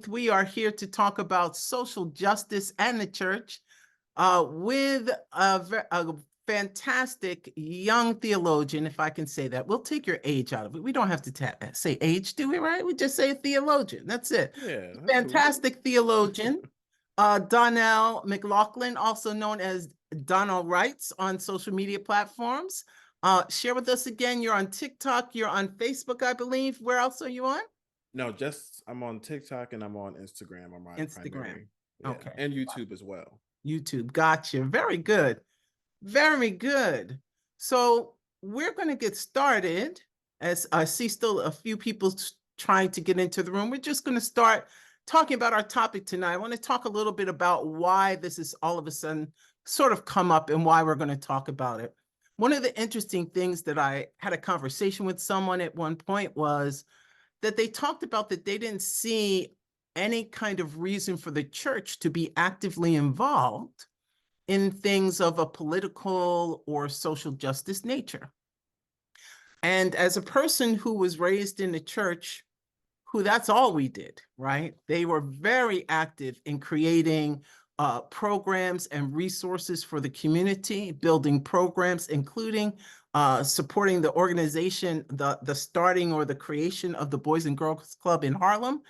We are here to talk about social justice and the church with a fantastic young theologian, if I can say that. We'll take your age out of it. We don't have to say age, do we, right? We just say theologian. That's it. Yeah, that's cool. Fantastic theologian, Donnell MacLachlan, also known as Donnell Writes on social media platforms. Share with us again. You're on TikTok, you're on Facebook, I believe. Where else are you on? No, just I'm on TikTok and I'm on Instagram are my Instagram. primary. Yeah, Okay. and YouTube as well. YouTube. Gotcha. Very good. Very good. So we're going to get started. As I see still a few people trying to get into the room, we're just going to start talking about our topic tonight. I want to talk a little bit about why this is all of a sudden sort of come up and why we're going to talk about it. One of the interesting things that I had a conversation with someone at one point was that they talked about that they didn't see any kind of reason for the church to be actively involved in things of a political or social justice nature. And as a person who was raised in the church, who that's all we did, right? They were very active in creating programs and resources for the community, building programs, including supporting the organization, the starting or the creation of the Boys and Girls Club in Harlem.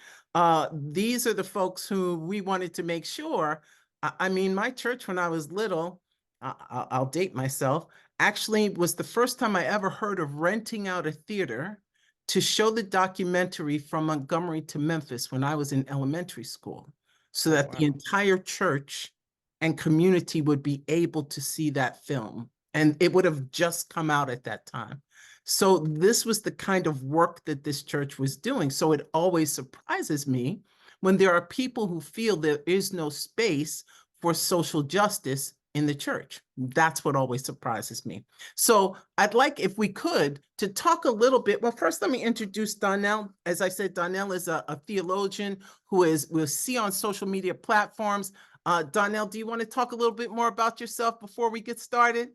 These are the folks who we wanted to make sure. I mean, my church when I was little, I'll date myself, actually was the first time I ever heard of renting out a theater to show the documentary From Montgomery to Memphis when I was in elementary school, so Oh that the wow. entire church and community would be able to see that film. And it would have just come out at that time. So this was the kind of work that this church was doing. So it always surprises me when there are people who feel there is no space for social justice in the church. That's what always surprises me. So I'd like, if we could, to talk a little bit. Well, first, let me introduce Donnell. As I said, Donnell is a theologian who we'll see on social media platforms. Donnell, do you want to talk a little bit more about yourself before we get started?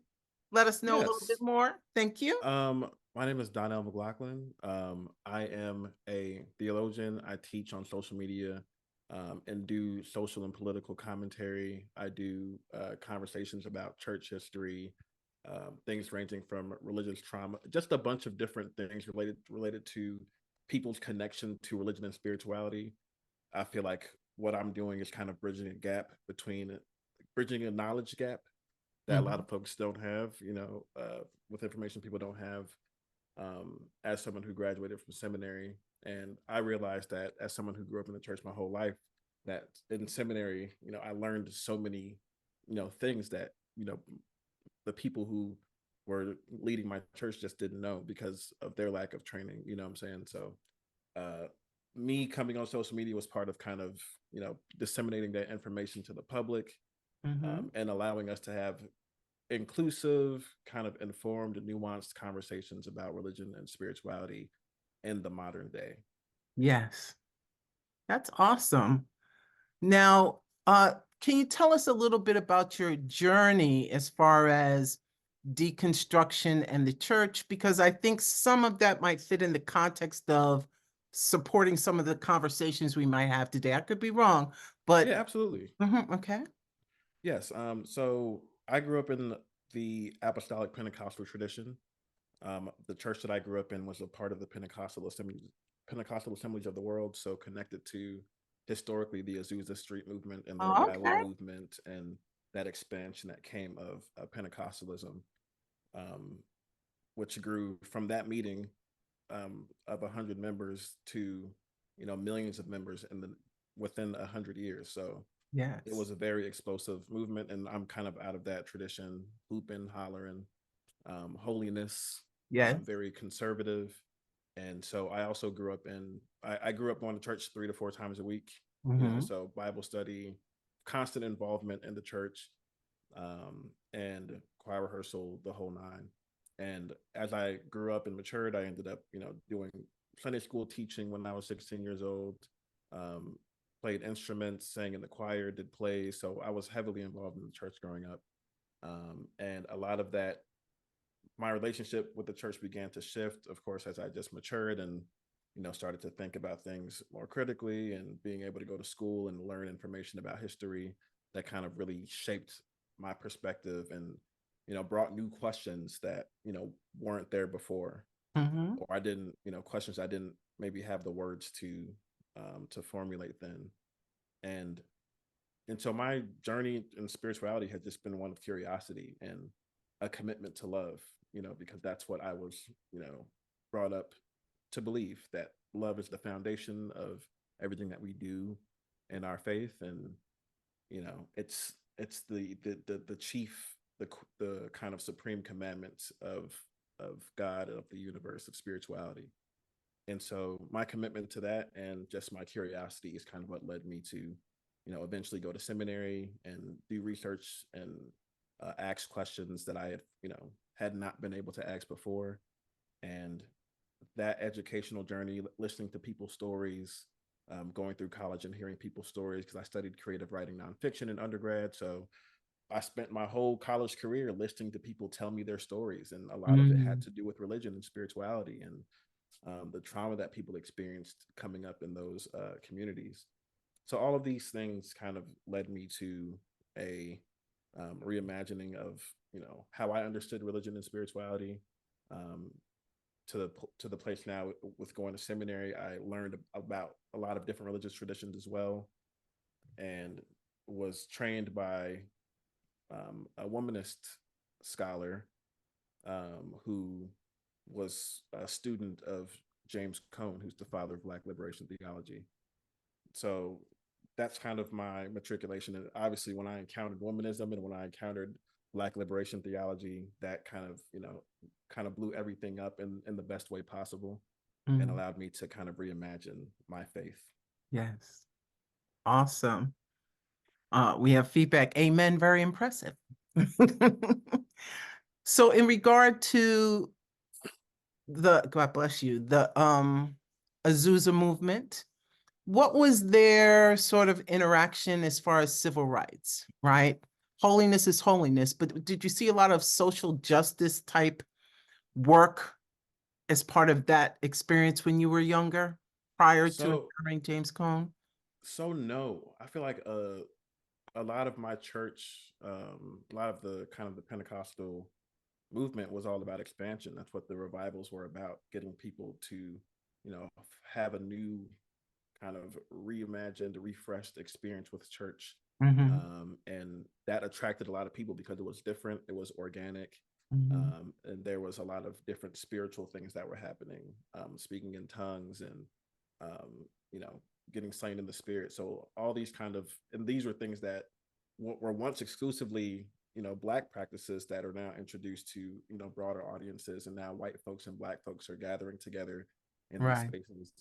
Let us know a little bit Yes. more. Thank you. My name is Donnell MacLachlan. I am a theologian. I teach on social media and do social and political commentary. I do conversations about church history, things ranging from religious trauma, just a bunch of different things related to people's connection to religion and spirituality. I feel like what I'm doing is kind of bridging a knowledge gap that a lot Mhm. of folks don't have, with information people don't have. As someone who graduated from seminary, and I realized that as someone who grew up in the church my whole life, that in seminary, I learned so many, things that the people who were leading my church just didn't know because of their lack of training. You know what I'm saying? So, uh, me coming on social media was part of kind of disseminating that information to the public, Mhm. and allowing us to have inclusive, kind of informed, nuanced conversations about religion and spirituality in the modern day. Yes, that's awesome. Now, can you tell us a little bit about your journey as far as deconstruction and the church? Because I think some of that might fit in the context of supporting some of the conversations we might have today. I could be wrong, Yeah, but absolutely. okay. Yes. So I grew up in the apostolic Pentecostal tradition. The church that I grew up in was a part of the Pentecostal Assemblies of the World, so connected to historically the Azusa Street movement and the Oh, revival okay. movement and that expansion that came of Pentecostalism, um, which grew from that meeting of 100 members to millions of members within 100 years. So it Yes. was a very explosive movement, and I'm kind of out of that tradition, hooping, hollering, holiness, Yes. very conservative. And so I also I grew up going to church 3 to 4 times a week, Hmm. so Bible study, constant involvement in the church, and choir rehearsal, the whole nine. And as I grew up and matured, I ended up, doing Sunday school teaching when I was 16 years old, um, played instruments, sang in the choir, did plays. So I was heavily involved in the church growing up. And a lot of my relationship with the church began to shift, of course, as I just matured and started to think about things more critically, and being able to go to school and learn information about history that kind of really shaped my perspective, and brought new questions that weren't there before, Mm-hmm. or I didn't, questions I didn't maybe have the words to formulate then. And so my journey in spirituality has just been one of curiosity and a commitment to love, because that's what I was, brought up to believe, that love is the foundation of everything that we do in our faith. And, it's the chief, the kind of supreme commandments of God, of the universe, of spirituality. And so my commitment to that and just my curiosity is kind of what led me to, eventually go to seminary and do research and ask questions that I had not been able to ask before. And that educational journey, listening to people's stories, going through college and hearing people's stories, because I studied creative writing nonfiction in undergrad. So I spent my whole college career listening to people tell me their stories, and a lot of it had Mm. to do with religion and spirituality, and the trauma that people experienced coming up in those communities. So all of these things kind of led me to a reimagining of how I understood religion and spirituality. Um, to the place now with going to seminary, I learned about a lot of different religious traditions as well, and was trained by a womanist scholar who was a student of James Cone, who's the father of Black liberation theology. So that's kind of my matriculation. And obviously, when I encountered womanism and when I encountered Black liberation theology, that kind of blew everything up in the best way possible, and Mm. allowed me to kind of reimagine my faith. Yes. Awesome. We have feedback. Amen. Very impressive. So in regard to God bless you, the Azusa movement, what was their sort of interaction as far as civil rights, right? Holiness is holiness, but did you see a lot of social justice type work as part of that experience when you were younger, prior to So encountering James Cone? no, I feel like a lot of my church, a lot of the kind of the Pentecostal movement was all about expansion. That's what the revivals were about, getting people to, have a new kind of reimagined, refreshed experience with church. Mm-hmm. And that attracted a lot of people because it was different, it was organic, Mm-hmm. and there was a lot of different spiritual things that were happening, speaking in tongues, and um, you know, getting slain in the spirit. So all these kind of, and these were things that were once exclusively Black practices that are now introduced to broader audiences, and now white folks and Black folks are gathering together in these Right. spaces.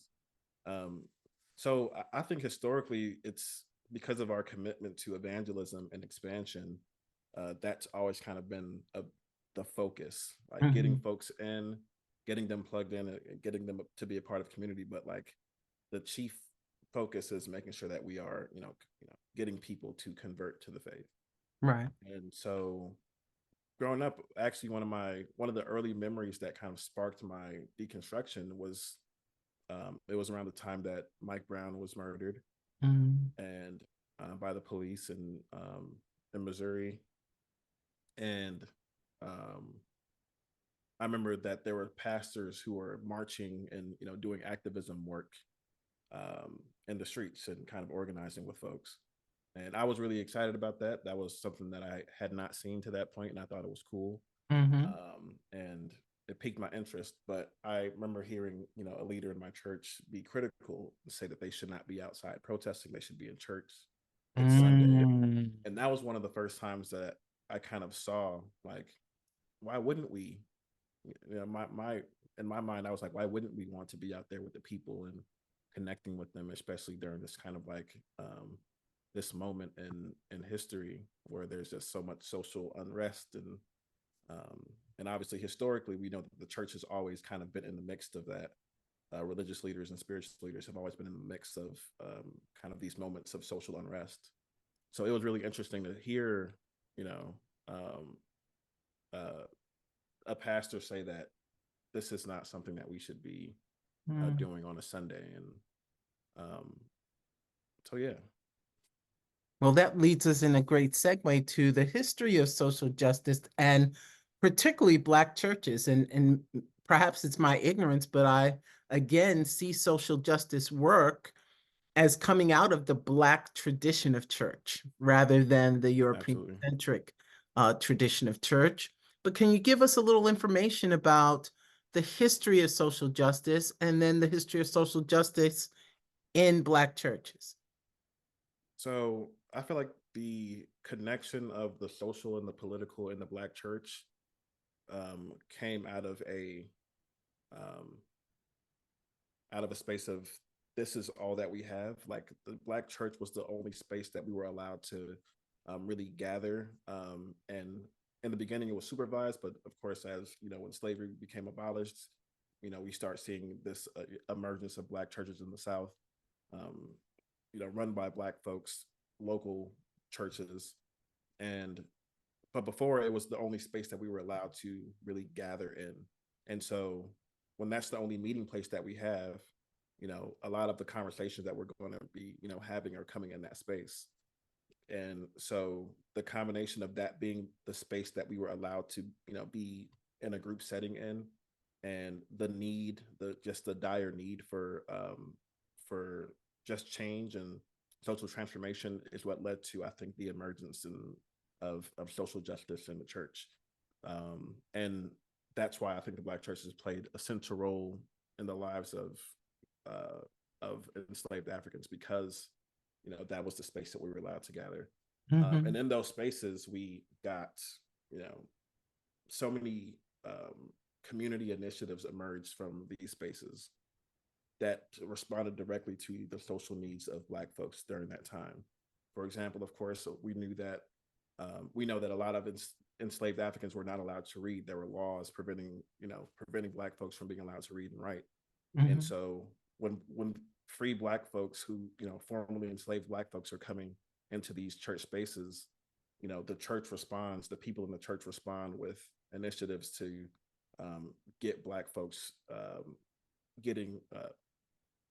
um, so I think historically it's because of our commitment to evangelism and expansion, that's always kind of been the focus, like getting Mm-hmm. folks in, getting them plugged in, and getting them to be a part of community. But like the chief focus is making sure that we are, getting people to convert to the faith. Right. And so growing up, actually one of the early memories that kind of sparked my deconstruction was, it was around the time that Mike Brown was murdered, Mm-hmm. and by the police in Missouri. And um, I remember that there were pastors who were marching and doing activism work in the streets and kind of organizing with folks. And I was really excited about that. That was something that I had not seen to that point, and I thought it was cool. Mm-hmm. And it piqued my interest. But I remember hearing, a leader in my church be critical and say that they should not be outside protesting; they should be in church. It's Sunday, Mm. and that was one of the first times that I kind of saw, like, why wouldn't we? My in my mind, I was like, why wouldn't we want to be out there with the people and connecting with them, especially during this kind of like this moment in history where there's just so much social unrest, um, and obviously historically we know that the church has always kind of been in the midst of that. Religious leaders and spiritual leaders have always been in the mix of kind of these moments of social unrest. So it was really interesting to hear, you know, um, uh, a pastor say that this is not something that we should be Mm. doing on a Sunday. And um, so, yeah. Well, that leads us in a great segue to the history of social justice and particularly Black churches. And perhaps it's my ignorance, but I again see social justice work as coming out of the Black tradition of church rather than the European Absolutely. centric tradition of church. But can you give us a little information about the history of social justice and then the history of social justice in Black churches? So I feel like the connection of the social and the political in the Black church came um, out of a space of this is all that we have. Like the Black church was the only space that we were allowed to really gather. And in the beginning, it was supervised, but of course, as you know, when slavery became abolished, you know, we start seeing this emergence of Black churches in the South, um, you know, run by Black folks, local churches, and but before it was the only space that we were allowed to really gather in. And so when that's the only meeting place that we have, you know, a lot of the conversations that we're going to be, you know, having are coming in that space. And so the combination of that being the space that we were allowed to, you know, be in a group setting in, and the need, the just the dire need for just change and social transformation is what led to, I think, the emergence of social justice in the church. And that's why I think the Black church has played a central role in the lives of enslaved Africans, because you know that was the space that we were allowed to gather. And Mhm. in those spaces, we got, you know, so many community initiatives emerged from these spaces that responded directly to the social needs of Black folks during that time. For example, of course, we know that a lot of enslaved Africans were not allowed to read. There were laws preventing, you know, preventing Black folks from being allowed to read and write. And Mhm. so when free Black folks, who, you know, formerly enslaved Black folks, are coming into these church spaces, you know, the church responds, the people in the church respond with initiatives to get Black folks getting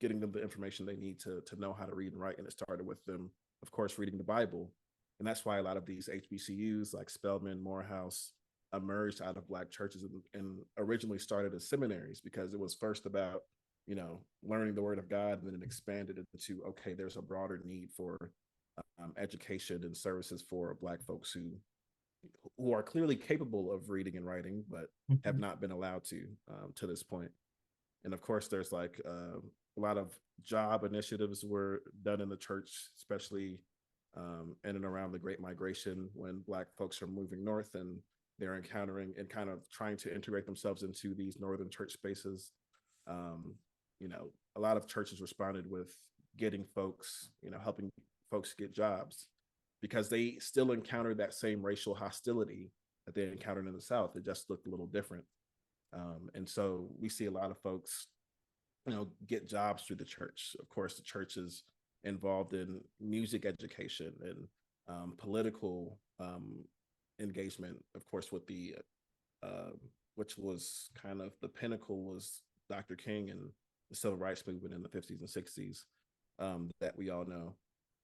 getting them the information they need to know how to read and write. And it started with them, of course, reading the Bible. And that's why a lot of these HBCUs like Spelman, Morehouse emerged out of Black churches, and originally started as seminaries, because it was first about, you know, learning the Word of God, and then it expanded into, okay, there's a broader need for education and services for Black folks who are clearly capable of reading and writing, but have Mhm. not been allowed to this point. And of course, there's like a lot of job initiatives were done in the church, especially in and around the Great Migration, when Black folks are moving north and they're encountering and kind of trying to integrate themselves into these northern church spaces. um, you know, a lot of churches responded with getting folks, you know, helping folks get jobs, because they still encountered that same racial hostility that they encountered in the South. It just looked a little different. And so we see a lot of folks, you know, get jobs through the church. Of course, the church is involved in music education and political engagement. Of course, with the uh, which was kind of the pinnacle, was Dr. King and the civil rights movement in the 50s and 60s, that we all know.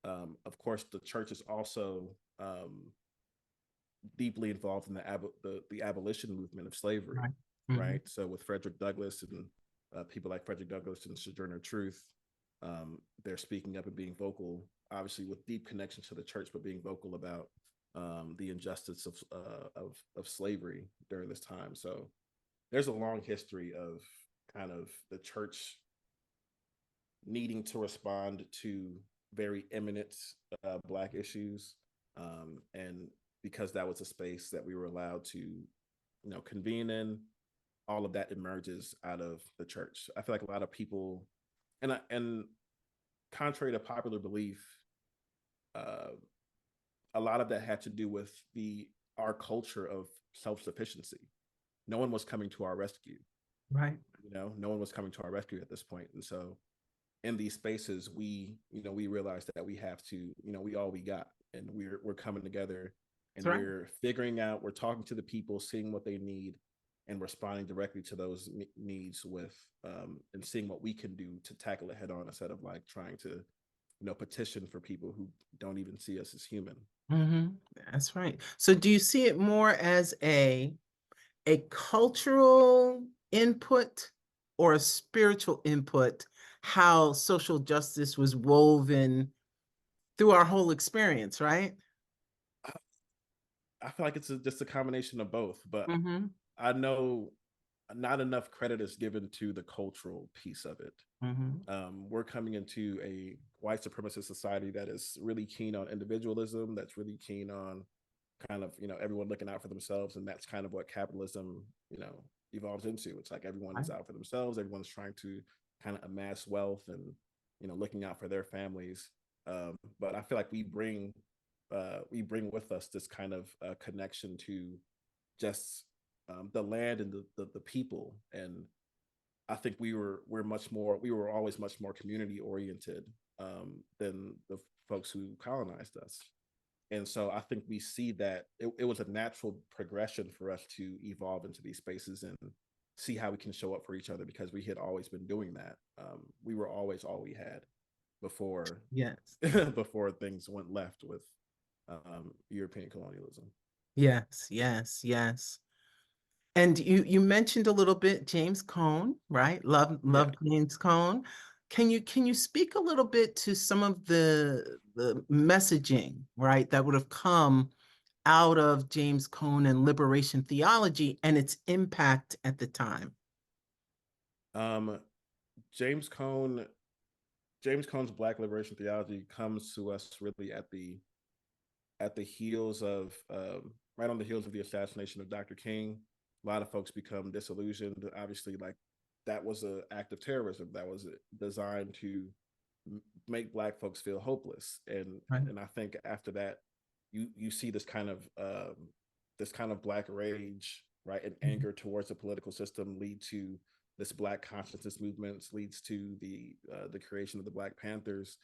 Of course, the church is also deeply involved in the abolition movement of slavery, Right. Mhm. right? So with Frederick Douglass and people like Frederick Douglass and Sojourner Truth, they're speaking up and being vocal, obviously with deep connection to the church, but being vocal about the injustice of slavery during this time. So there's a long history of kind of the church needing to respond to very imminent Black issues, and because that was a space that we were allowed to, you know, convene in, all of that emerges out of the church. I feel like a lot of people, and contrary to popular belief, uh, a lot of that had to do with the our culture of self sufficiency. No one was coming to our rescue. Right. You know, no one was coming to our rescue at this point, and so in these spaces, we, you know, we realized that we have to, you know, we all we got, and we're coming together, That's and right. we're figuring out, we're talking to the people, seeing what they need, and responding directly to those needs with and seeing what we can do to tackle it head on instead of like trying to petition for people who don't even see us as human. Hmm. That's right. So do you see it more as a cultural input or a spiritual input, how social justice was woven through our whole experience, right? I feel like it's just a combination of both, but Hmm. I know not enough credit is given to the cultural piece of it. Hmm. We're coming into a white supremacist society that is really keen on individualism, that's really keen on kind of everyone looking out for themselves, and that's kind of what capitalism evolves into. It's like everyone Right. is out for themselves, everyone's trying to kind of amass wealth and looking out for their families. But I feel like we bring with us this kind of connection to just the land and the people. And I think we were always much more community oriented than the folks who colonized us. And so I think we see that it was a natural progression for us to evolve into these spaces and see how we can show up for each other, because we had always been doing that. We were always all we had before Yes. before things went left with European colonialism. Yes, yes, yes. And you mentioned a little bit James Cone, right? Love Yeah. James Cone. Can you speak a little bit to some of the messaging, right, that would have come out of James Cone and liberation theology and its impact at the time? Um, James Cone, James Cone's Black liberation theology comes to us really at the heels of right on the heels of the assassination of Dr. King. A lot of folks become disillusioned. Obviously, like that was an act of terrorism that was designed to make Black folks feel hopeless. Right. And I think after that, you see this kind of Black rage, right, and Mhm. anger towards the political system lead to this Black consciousness movements, leads to the creation of the Black Panthers.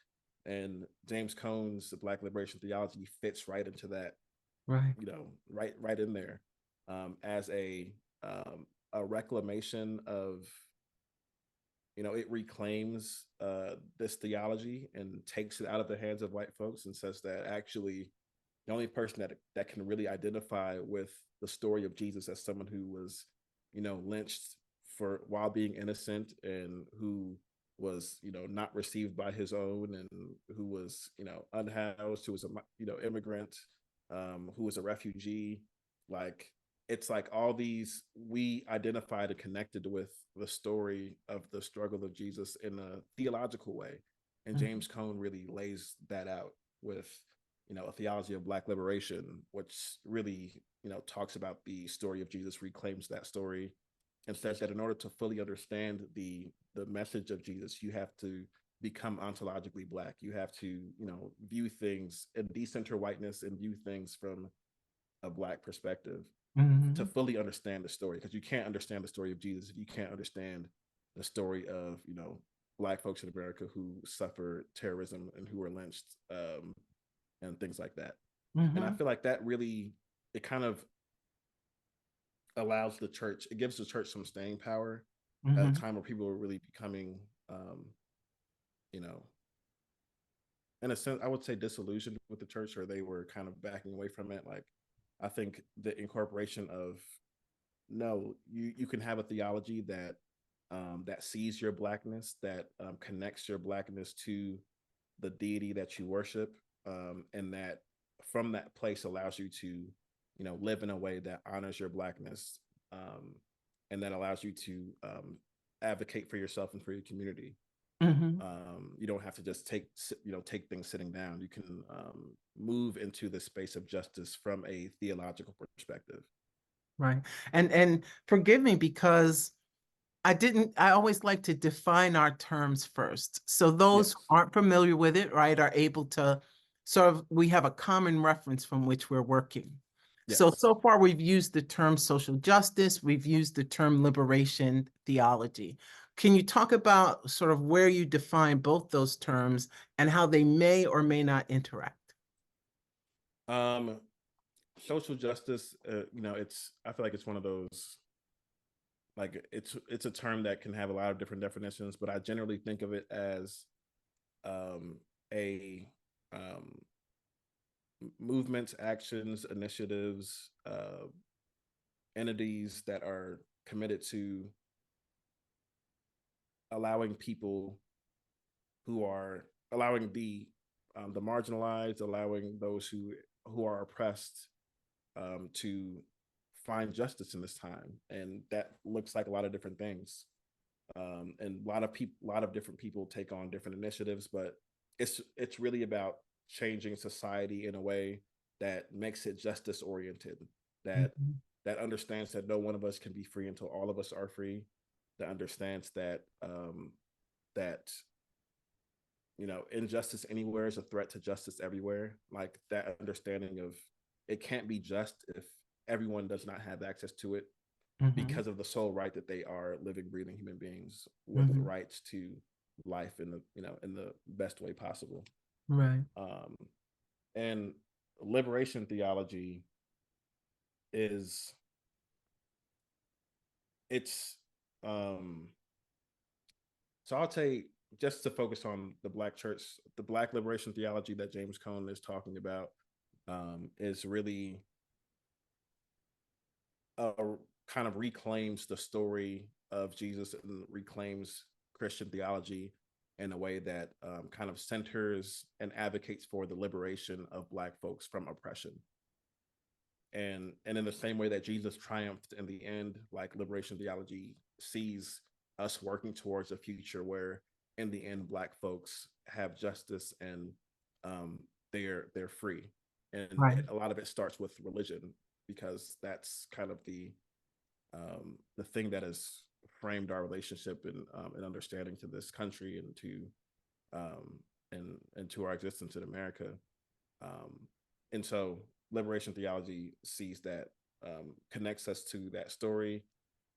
And James Cone's Black liberation theology fits right into that, Right. right in there, as a reclamation of, it reclaims this theology and takes it out of the hands of white folks and says that actually the only person that can really identify with the story of Jesus as someone who was, lynched for while being innocent, and who was, not received by his own, and who was, unhoused, who was a, immigrant, who was a refugee. Like, it's like all these we identified and connected with the story of the struggle of Jesus in a theological way. And Mhm. James Cone really lays that out with a theology of Black liberation, which really talks about the story of Jesus, reclaims that story, and says that in order to fully understand the message of Jesus, you have to become ontologically Black. You have to view things and decenter whiteness and view things from a Black perspective to Mhm. fully understand the story, because you can't understand the story of Jesus if you can't understand the story of Black folks in America who suffered terrorism and who were lynched, and things like that. And I Mhm. feel like that really, it kind of allows the church, it gives the church some staying power at a Mhm. time where people are really becoming, um, you know, in a sense, I would say disillusioned with the church, or they were kind of backing away from it. Like, I think the incorporation of, no, you can have a theology that that sees your Blackness, that connects your Blackness to the deity that you worship, and that from that place allows you to live in a way that honors your Blackness, um, and that allows you to advocate for yourself and for your community. Mhm. You don't have to just take things sitting down. You can move into the space of justice from a theological perspective. Right. And forgive me because I always like to define our terms first. So those who Yes. aren't familiar with it, right, are able to we have a common reference from which we're working. So, Yes. so far we've used the term social justice, we've used the term liberation theology. Can you talk about sort of where you define both those terms and how they may or may not interact? Um, Social justice, I feel like it's one of those. like it's a term that can have a lot of different definitions, but I generally think of it as a movements, actions, initiatives, entities that are committed to allowing people who are allowing the marginalized, allowing those who are oppressed to find justice in this time, and that looks like a lot of different things. And a lot of different people take on different initiatives, but it's really about changing society in a way that makes it justice oriented, that Mhm. that understands that no one of us can be free until all of us are free, that understands that that injustice anywhere is a threat to justice everywhere. Like that understanding of it can't be just if everyone does not have access to it Mhm. because of the sole right that they are living, breathing human beings with Mhm. rights to life in the best way possible. Right. Um, and liberation theology is it's um so I'll say, just to focus on the black church, the black liberation theology that James Cone is talking about is really kind of reclaims the story of Jesus and reclaims Christian theology in a way that kind of centers and advocates for the liberation of Black folks from oppression. And in the same way that Jesus triumphed in the end, like liberation theology sees us working towards a future where in the end Black folks have justice and um, they're free. And Right. a lot of it starts with religion, because that's kind of the thing that has framed our relationship and understanding to this country and to um, and to our existence in America. Um, and so liberation theology sees that, connects us to that story,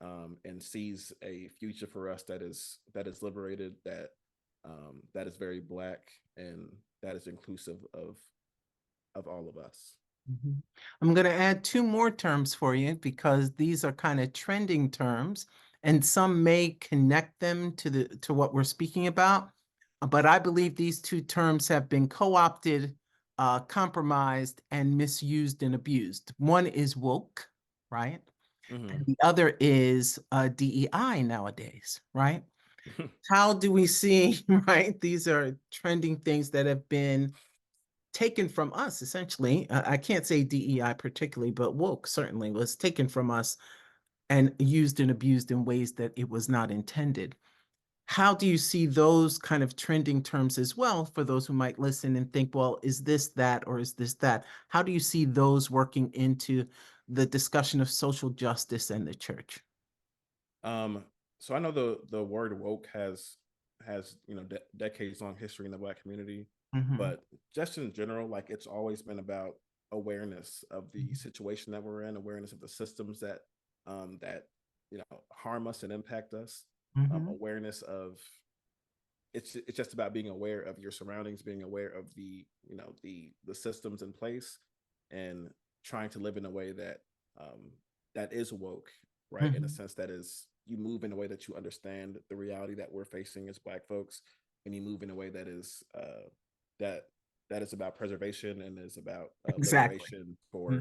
and sees a future for us that is liberated, that is very Black, and that is inclusive of all of us. Mhm. I'm going to add two more terms for you because these are kind of trending terms, and some may connect them to what we're speaking about. But I believe these two terms have been co-opted, compromised, and misused and abused. One is woke, right? Mm-hmm. And the other is DEI nowadays, right? How do we see, right? These are trending things that have been taken from us, essentially. I can't say DEI particularly, but woke certainly was taken from us and used and abused in ways that it was not intended. How do you see those kind of trending terms as well for those who might listen and think, well, is this that or is this that? How do you see those working into the discussion of social justice and the church? Um, so I know the word woke has decades long history in the Black community, Mhm. but just in general, like it's always been about awareness of the situation that we're in, awareness of the systems that harm us and impact us, Mhm. awareness of it's just about being aware of your surroundings, being aware of the systems in place, and trying to live in a way that is woke, right? In a Mhm. sense that is, you move in a way that you understand the reality that we're facing as Black folks, and you move in a way that is that that is about preservation and is about Exactly. liberation for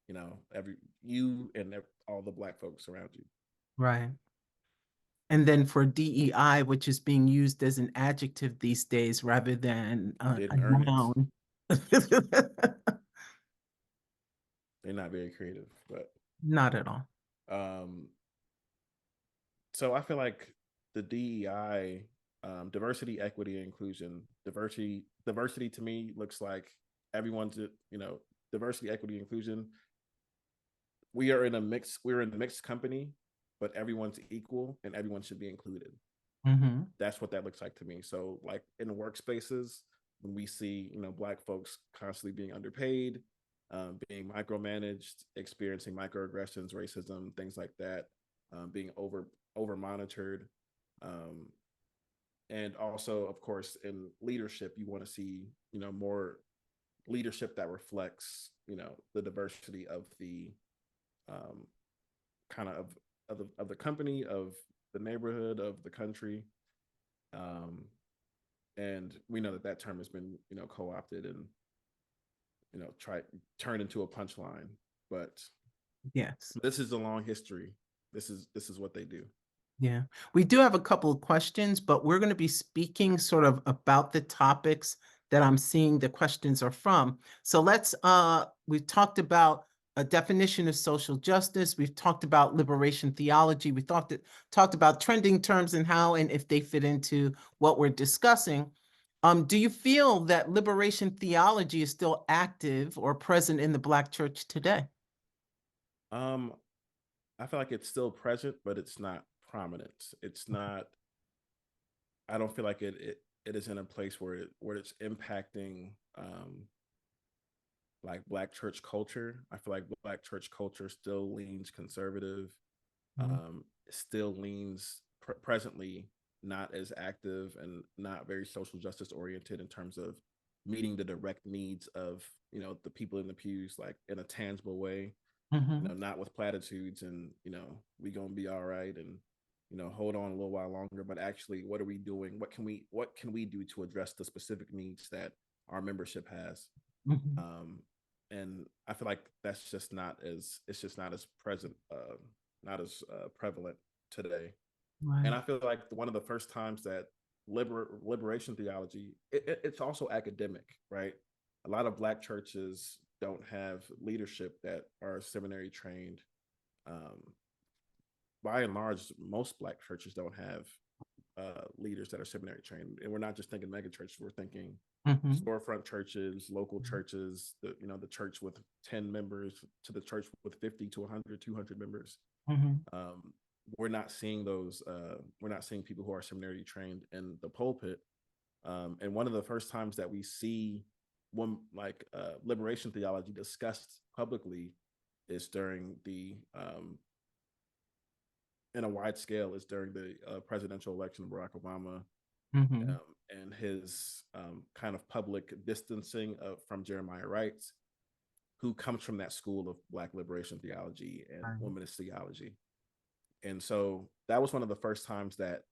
Mhm. every you and all the Black folks around you. Right. And then for DEI, which is being used as an adjective these days rather than a Didn't earn it. noun. They're not very creative, but Not at all. um so I feel like the DEI, diversity, equity, inclusion, diversity to me looks like everyone's, diversity, equity, inclusion. We're in a mixed company, but everyone's equal and everyone should be included. Mhm. That's what that looks like to me. So like in workspaces, when we see, Black folks constantly being underpaid, being micromanaged, experiencing microaggressions, racism, things like that, being over monitored, um, and also, of course, in leadership, you want to see, more leadership that reflects, the diversity of the um, kind of of the company, of the neighborhood, of the country. Um, and we know that that term has been, you know, co-opted and, you know, turned into a punchline. But Yes. this is a long history. This is what they do. Yeah. We do have a couple of questions, but we're going to be speaking sort of about the topics that I'm seeing the questions are from. So we've talked about a definition of social justice. We've talked about liberation theology. We talked about trending terms and how and if they fit into what we're discussing. Do you feel that liberation theology is still active or present in the Black church today? Um, I feel like it's still present, but it's not prominent. It's not. I don't feel like it is in a place where it's impacting like Black church culture. I feel like Black church culture still leans conservative, Mhm. still leans presently not as active and not very social justice oriented in terms of meeting the direct needs of, you know, the people in the pews, like in a tangible way, you know, Mhm. not with platitudes and, you know, we gonna be all right and, you know, hold on a little while longer, but actually what are we doing, what can we do to address the specific needs that our membership has. Mhm. um and I feel like that's just not as it's just not as present, not as prevalent today. And Right. I feel like one of the first times that liberation theology, it's also academic, right? A lot of Black churches don't have leadership that are seminary trained. Um, by and large, most Black churches don't have leaders that are seminary trained, and we're not just thinking mega churches. We're thinking Mhm. storefront churches, local churches, the church with 10 members to the church with 50 to 100, 200 members. Mhm. um, we're not seeing those. We're not seeing people who are seminary trained in the pulpit. And one of the first times that we see one like liberation theology discussed publicly is during the in a wide scale is during the presidential election of Barack Obama, Mhm. and his kind of public distancing from Jeremiah Wright, who comes from that school of Black liberation theology and Right. womanist theology. And so that was one of the first times that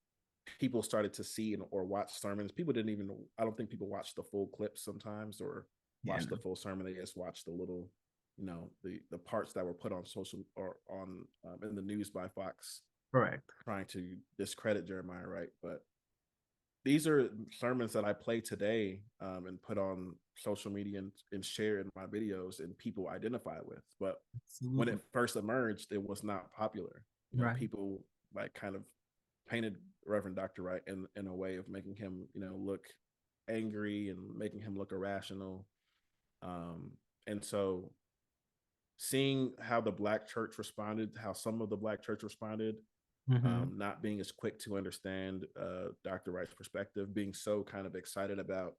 people started to see or watch sermons. People didn't even, I don't think people watch the full clips sometimes or Yeah, watch the no, full sermon. They just watch the little, you know, the parts that were put on social or on in the news by Fox correct. trying to discredit Jeremiah Wright. But these are sermons that I play today and put on social media and share in my videos and people identify with. But when it Absolutely. first emerged, it was not popular. You know, Right. people like kind of painted Reverend Dr. Wright in a way of making him, you know, look angry and making him look irrational. Um, and so seeing how the Black church responded, how some of the Black church responded, Mhm. not being as quick to understand Dr. Wright's perspective, being so kind of excited about,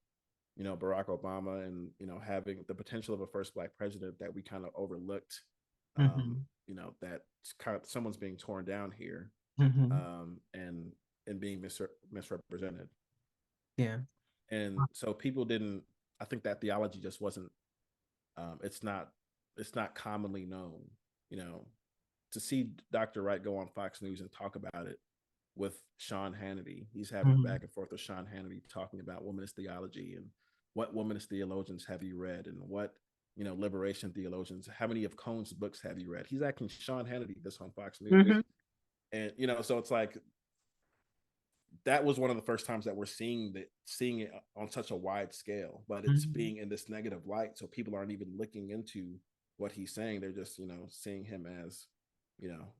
you know, Barack Obama and, you know, having the potential of a first Black president that we kind of overlooked, Mhm. you know, that kind of someone's being torn down here, Mhm. um, and and being misrepresented. Yeah. And so people didn't, I think that theology just wasn't, it's not, it's not commonly known, you know, to see Dr. Wright go on Fox News and talk about it with Sean Hannity. He's having Mhm. back and forth with Sean Hannity talking about womanist theology and what womanist theologians have you read and what, you know, liberation theologians, how many of Cohn's books have you read? He's asking Sean Hannity this on Fox News. Mhm. And, you know, so it's like that was one of the first times that we're seeing it on such a wide scale, but it's Mhm. being in this negative light. So people aren't even looking into what he's saying. They're just, you know, seeing him as, you know,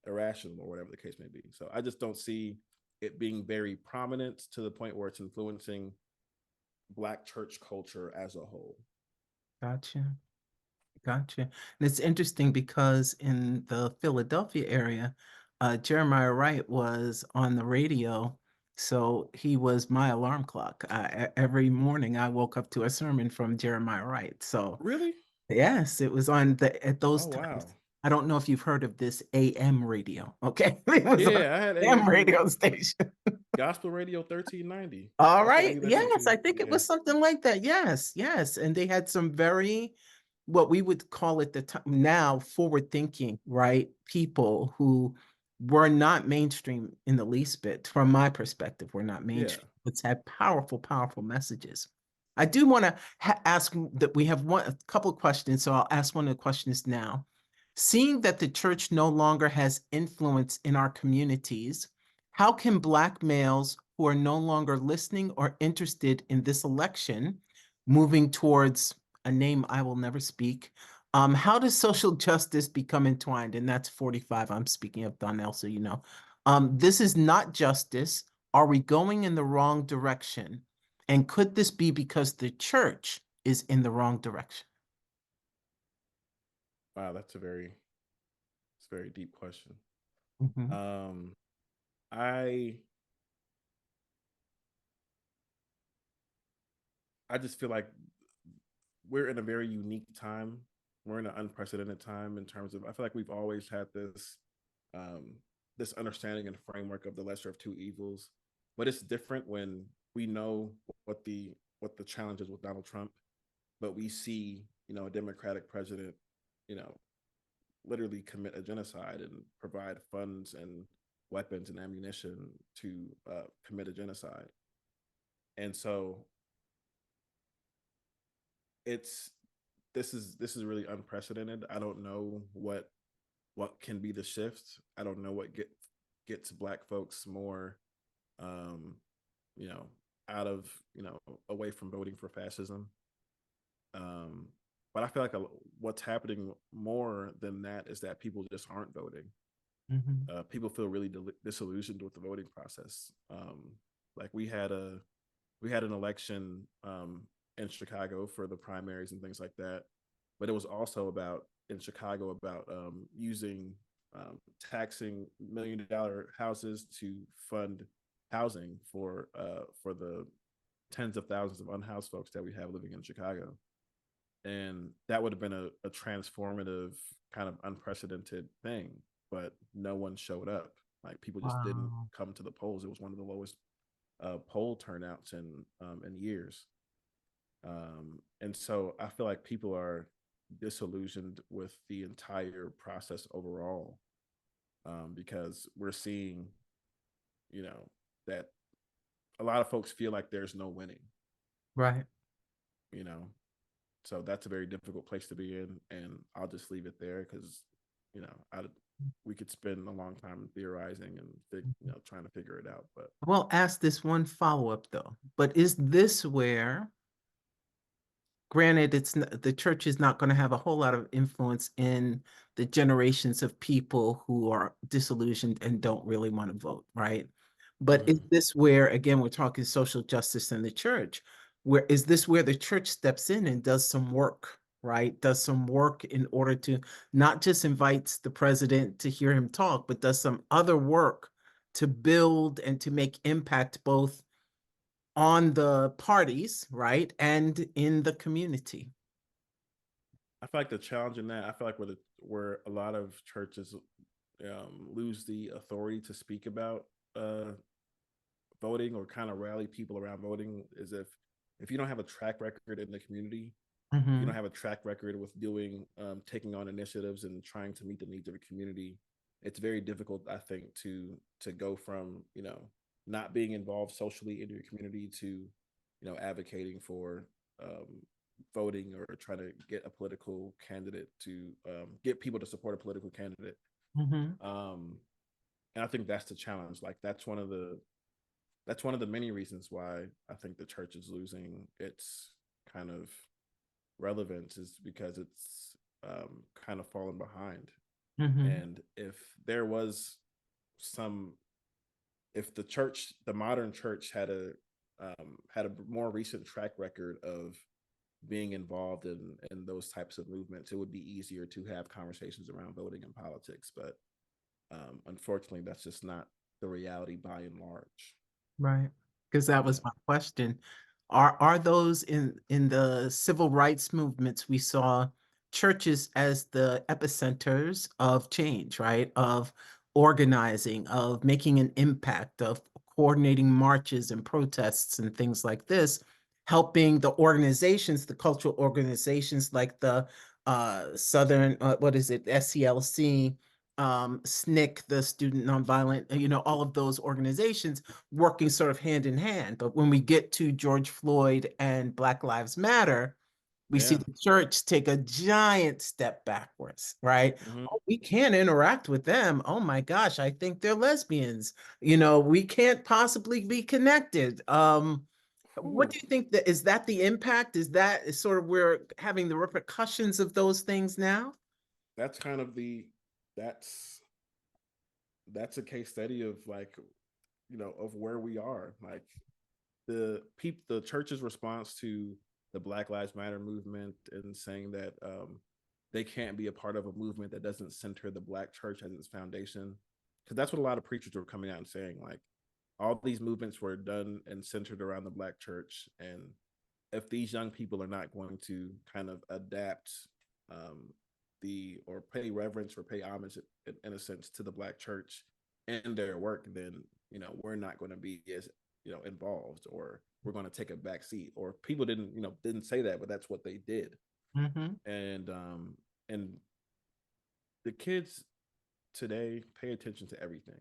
irrational or whatever the case may be. So I just don't see it being very prominent to the point where it's influencing Black church culture as a whole. Gotcha. Gotcha. And it's interesting because in the Philadelphia area, Jeremiah Wright was on the radio. So he was my alarm clock. Every morning I woke up to a sermon from Jeremiah Wright. So Really? yes, it was on at those Oh wow. times. I don't know if you've heard of this AM radio. Okay. It was on Yeah, I had AM AM radio station. Gospel Radio 1390. All That's what I right. used to listen Yes, to. I think it Yeah. was something like that. Yes, yes. And they had some very, what we would call at the time now, forward thinking, right? People who we're not mainstream in the least bit. From my perspective, we're not Yeah. mainstream. It's had powerful, powerful messages. I do want to ask that we have a couple of questions, so I'll ask one of the questions now. Seeing that the church no longer has influence in our communities, how can Black males who are no longer listening or interested in this election, moving towards a name I will never speak, how does social justice become entwined? And that's 45. I'm speaking of Donnell, so you know. This is not justice. Are we going in the wrong direction? And could this be because the church is in the wrong direction? Wow, it's a very deep question. Mhm. Um, I I just feel like we're in a very unique time. We're in an unprecedented time in terms of I feel like we've always had um this understanding and framework of the lesser of two evils. But it's different when we know what the challenge is with Donald Trump, but we see, a Democratic president, you know, literally commit a genocide and provide funds and weapons and ammunition to commit a genocide. And so it's this is really unprecedented. I don't know what can be the shift. I don't know what gets Black folks more, um, you know, out of away from voting for fascism. Um, but I feel like what's happening more than that is that people just aren't voting. Mhm. People feel really disillusioned with the voting process. Like we had an election in Chicago for the primaries and things like that, but it was also about in Chicago about using taxing $1 million houses to fund housing for the tens of thousands of unhoused folks that we have living in Chicago. And that would have been a transformative kind of unprecedented thing, but no one showed up. Like people just didn't Wow. come to the polls. It was one of the lowest poll turnouts in years. And so I feel like people are disillusioned with the entire process overall, because we're seeing, you know, that a lot of folks feel like there's no winning, Right. you know. So that's a very difficult place to be in, and I'll just leave it there because, we could spend a long time theorizing and trying to figure it out. But I will ask this one follow-up though. But is this where, granted, the church is not going to have a whole lot of influence in the generations of people who are disillusioned and don't really want to vote, right? But is mhm. this where, again, we're talking social justice in the church, where is this where the church steps in and does some work, right? Does some work in order to not just invites the president to hear him talk, but does some other work to build and to make impact both on the parties, right, and in the community. I feel like the challenge in that, I feel like where a lot of churches lose the authority to speak about uh, voting or kind of rally people around voting is if you don't have a track record in the community, if you don't Mhm. have a track record with doing taking on initiatives and trying to meet the needs of a community, it's very difficult, I think, to go from not being involved socially in your community to advocating for voting or trying to get a political candidate to get people to support a political candidate. Mhm. um, and I think that's the challenge. Like that's one of the many reasons why I think the church is losing its kind of relevance, is because it's kind of fallen behind. Mhm. And if there was some, if the modern church had a more recent track record of being involved in those types of movements, it would be easier to have conversations around voting and politics. But unfortunately, that's just not the reality by and large. Right. Because that Yeah. was my question. Are those in the civil rights movements we saw churches as the epicenters of change, right? Of organizing, of making an impact, of coordinating marches and protests and things like this, helping the organizations, the cultural organizations like the Southern, what is it, SCLC, SNCC, the Student Nonviolent, all of those organizations working sort of hand in hand. But when we get to George Floyd and Black Lives Matter, we see Yeah. the church take a giant step backwards, right? Hmm. Oh, we can't interact with them. Oh my gosh, I think they're lesbians. We can't possibly be connected. What do you think that is that the impact? Is sort of we're having the repercussions of those things now? That's kind of that's that's a case study of like, of where we are. Like the church's response to the Black Lives Matter movement and saying that they can't be a part of a movement that doesn't center the Black church as its foundation, because that's what a lot of preachers were coming out and saying. Like all these movements were done and centered around the Black church, and if these young people are not going to kind of adapt um, or pay reverence or pay homage in a sense to the Black church and their work, then we're not going to be as involved, or we're going to take a back seat. Or people didn't say that, but that's what they did. Mm-hmm. And the kids today pay attention to everything.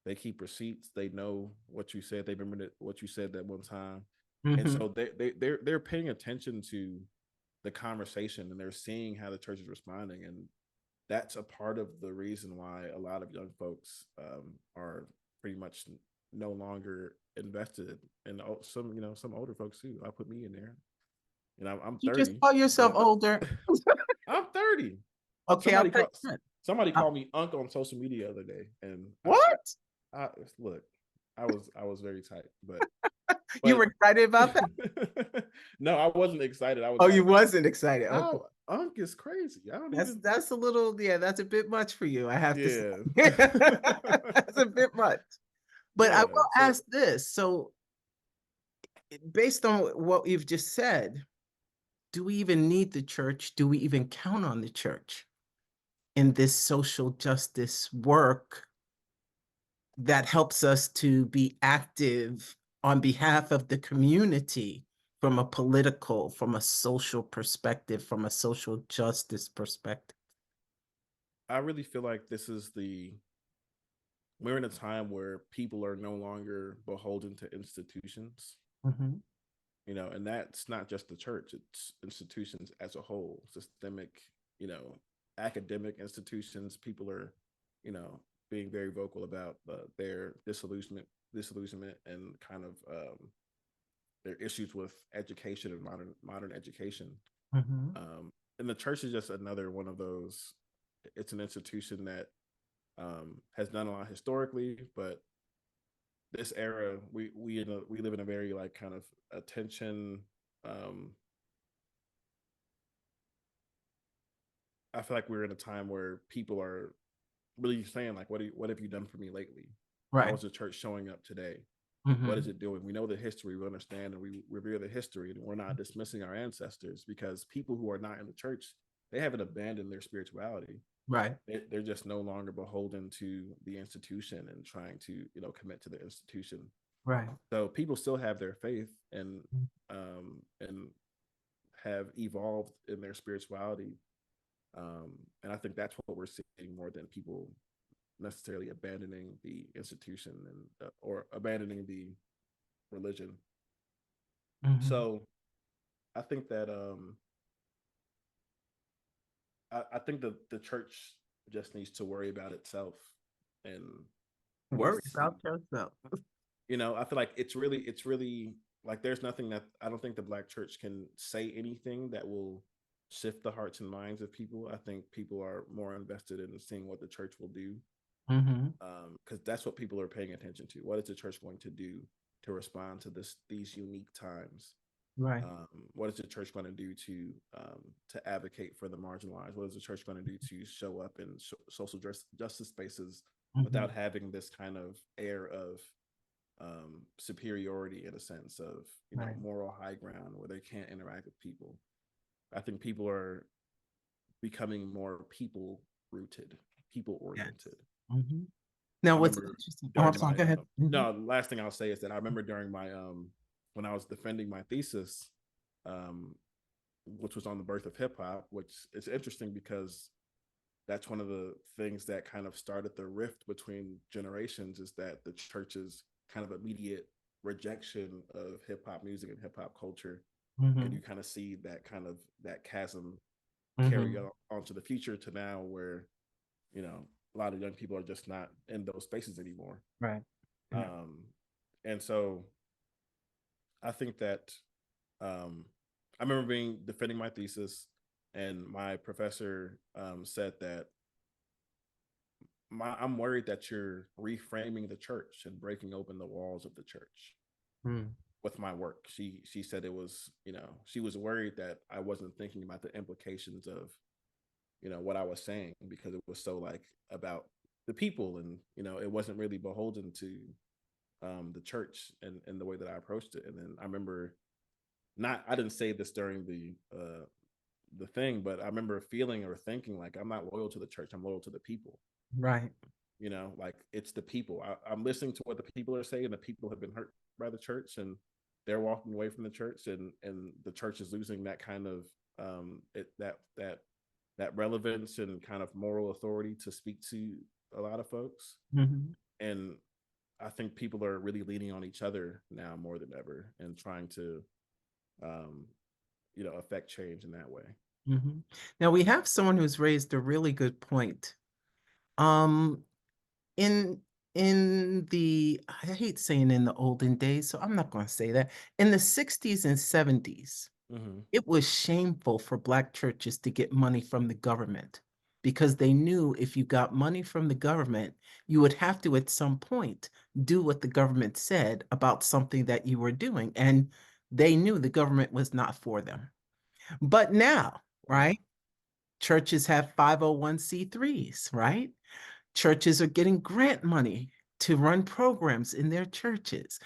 They keep receipts. They know what you said. They remember what you said that one time, and Mm-hmm. so they're paying attention to the conversation, and they're seeing how the church is responding, and that's a part of the reason why a lot of young folks are pretty much no longer invested, and some older folks too. I put me in there, and I'm You just 30, call yourself but older. I'm 30. Okay, I'll Somebody take called that. somebody Uh, called me Unc on social media the other day, and what? I look, I was very tight, but You were but excited about that? no, I wasn't excited. I was Oh, you like, wasn't excited. Okay. how Unc is crazy. I don't That's even. that's a little, yeah, that's a bit much for you, I have to say. Yeah. That's a bit much. But I Yeah. will So ask this. So, based on what you've just said, do we even need the church? Do we even count on the church in this social justice work that helps us to be active on behalf of the community from a political, from a social perspective, from a social justice perspective? I really feel like we're in a time where people are no longer beholden to institutions, Mhm. and that's not just the church, it's institutions as a whole, systemic, you know, academic institutions. People are, you know, being very vocal about their disillusionment and kind of their issues with education and modern education. Mhm. And the church is just another one of those. It's an institution that has done a lot historically, but this era, we live in a very like kind of attention. Um, I feel like we're in a time where people are really saying like, what have you done for me lately? How Right. is the church showing up today? What is Mhm. it doing? We know the history, we understand, and we revere the history, and we're not dismissing our ancestors, because people who are not in the church, they haven't abandoned their spirituality. Right. They're just no longer beholden to the institution and trying to commit to the institution. Right. So people still have their faith and have evolved in their spirituality, and I think that's what we're seeing more than people necessarily abandoning the institution and or abandoning the religion. Mhm. So I think that I think that the church just needs to worry about itself and Worry needs to, about yourself. I feel like it's really like there's nothing that I don't think the Black church can say anything that will shift the hearts and minds of people. I think people are more invested in seeing what the church will do, Mhm. because that's what people are paying attention to. What is the church going to do to respond to these unique times? Right. What is the church going to do to advocate for the marginalized? What is the church going to do to show up in social justice spaces without Mhm. having this kind of air of superiority, in a sense of Right. moral high ground where they can't interact with people? I think people are becoming more people Yes. oriented. Mhm. Now, I what's remember interesting? Oh, I'm during sorry. my Go ahead. Mhm. no, the last thing I'll say is that I remember during my when I was defending my thesis, um which was on the birth of hip hop, which is interesting because that's one of the things that kind of started the rift between generations, is that the church's kind of immediate rejection of hip hop music and hip hop culture. And Mm-hmm. you kind of see that kind of that chasm carry Mm-hmm. on to the future, to now where, you know, a lot of young people are just not in those spaces anymore. Right. Yeah. Um, and so I think that I remember being defending my thesis, and my professor said that I'm worried that you're reframing the church and breaking open the walls of the church Mm. with my work. She said it was, you know, she was worried that I wasn't thinking about the implications of, you know, what I was saying, because it was so like about the people, and, you know, it wasn't really beholden to the church and the way that I approached it. And then I remember, not, I didn't say this during the thing, but I remember feeling or thinking like, I'm not loyal to the church, I'm loyal to the people. Right. You know, like, it's the people. I'm listening to what the people are saying. The people have been hurt by the church, and they're walking away from the church, and the church is losing that kind of that relevance and kind of moral authority to speak to a lot of folks. Mm-hmm. And I think people are really leaning on each other now more than ever, and trying to um, you know, affect change in that way. Mm-hmm. Now we have someone who's raised a really good point. Um, in I hate saying in the olden days, so I'm not going to say that. In the 60s and 70s, Mm-hmm. it was shameful for Black churches to get money from the government because they knew if you got money from the government, you would have to at some point do what the government said about something that you were doing. And they knew the government was not for them. But now, Wow. right? Churches have 501(c)(3)s, right? Churches are getting grant money to run programs in their churches.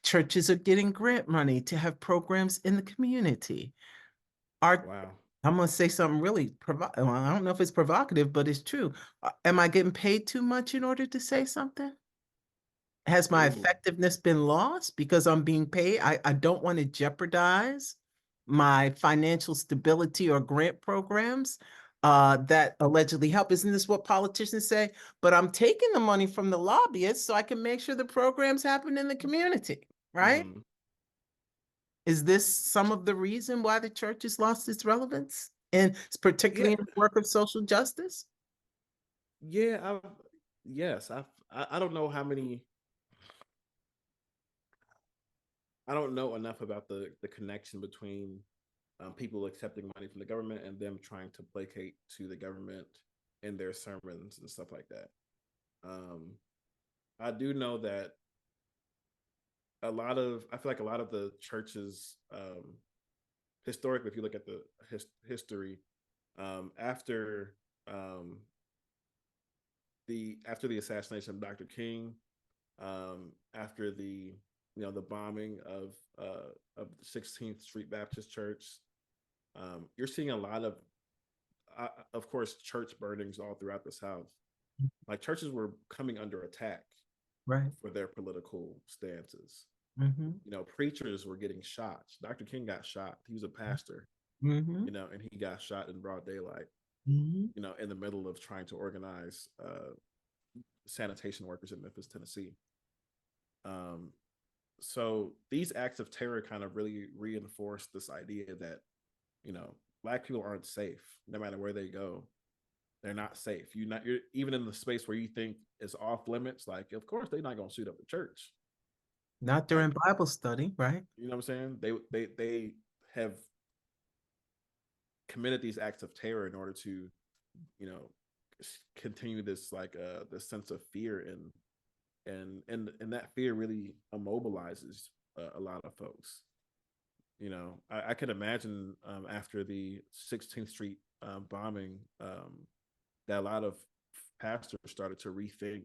Churches are getting grant money to have programs in the community. Are Wow. I'm gonna say something really well, I don't know if it's provocative, but it's true. Am I getting paid too much in order to say something? Has my Ooh. effectiveness been lost because I'm being paid? I don't want to jeopardize my financial stability or grant programs that allegedly help. Isn't this what politicians say? But I'm taking the money from the lobbyists so I can make sure the programs happen in the community, right? Mm-hmm. Is this some of the reason why the church has lost its relevance? And Yeah. particularly in the work of social justice? Yeah. Yes. I don't know how many. I don't know enough about the connection between people accepting money from the government and them trying to placate to the government in their sermons and stuff like that. Um, I do know that I feel like a lot of the churches, historically, if you look at the history, after um, the assassination of Dr. King, after the, you know, the bombing of the 16th Street Baptist Church, you're seeing a lot of course, church burnings all throughout the South. Like, churches were coming under attack Right. for their political stances. Mm-hmm. You know, preachers were getting shot. Dr. King got shot. He was a pastor, Mm-hmm. you know, and he got shot in broad daylight, Mm-hmm. you know, in the middle of trying to organize sanitation workers in Memphis, Tennessee. Um, so these acts of terror kind of really reinforce this idea that, you know, Black people aren't safe no matter where they go. They're not safe. You're even in the space where you think is off limits. Like, of course, they're not going to shoot up the church. Not Like, during Bible study, right? you know what I'm saying? They have committed these acts of terror in order to, you know, continue this like this sense of fear, and that fear really immobilizes a lot of folks. You know, I could imagine after the 16th Street bombing, that a lot of pastors started to rethink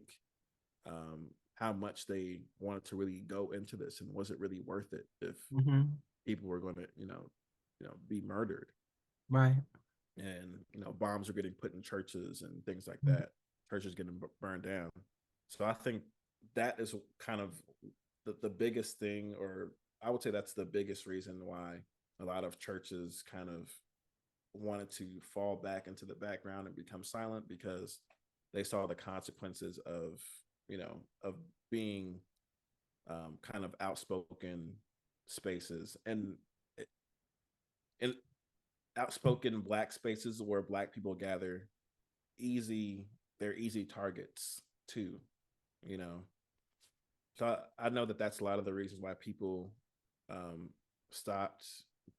how much they wanted to really go into this, and was it really worth it if Mm-hmm. people were going to, be murdered, Right. and, bombs are getting put in churches and things like Mm-hmm. that, churches getting burned down. So I think that is kind of the biggest thing, or I would say that's the biggest reason why a lot of churches kind of wanted to fall back into the background and become silent because they saw the consequences of, of being kind of outspoken spaces and in outspoken Black spaces where Black people gather. Easy, they're easy targets too, you know. So I know that that's a lot of the reasons why people um, stopped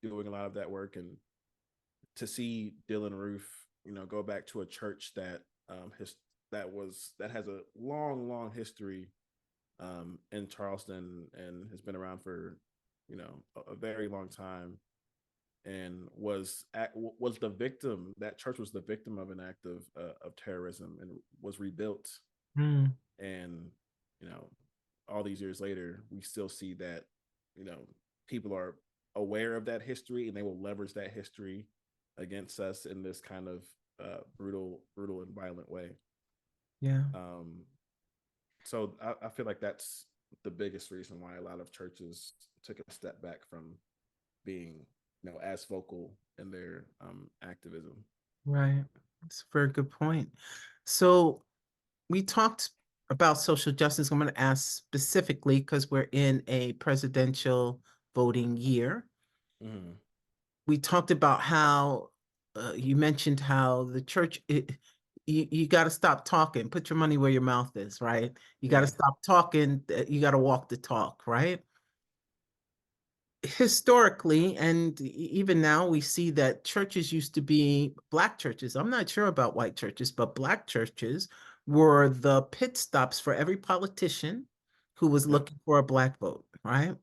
doing a lot of that work. And to see Dylan Roof, go back to a church that that has a long history in Charleston and has been around for a very long time, and was the victim. That church was the victim of an act of terrorism and was rebuilt. Mm. And you know, all these years later, we still see that people are aware of that history, and they will leverage that history against us in this kind of brutal and violent way. Yeah. Um, so I feel like that's the biggest reason why a lot of churches took a step back from being, as vocal in their activism. Right. That's a very good point. So we talked about social justice. I'm going to ask specifically because we're in a presidential voting year. Mm-hmm. We talked about how you mentioned how the church, you got to stop talking, put your money where your mouth is, right? You got to Yeah. stop talking, you got to walk the talk, right? Historically, and even now, we see that churches used to be Black churches. I'm not sure about white churches, but Black churches were the pit stops for every politician who was Yep. looking for a Black vote, right?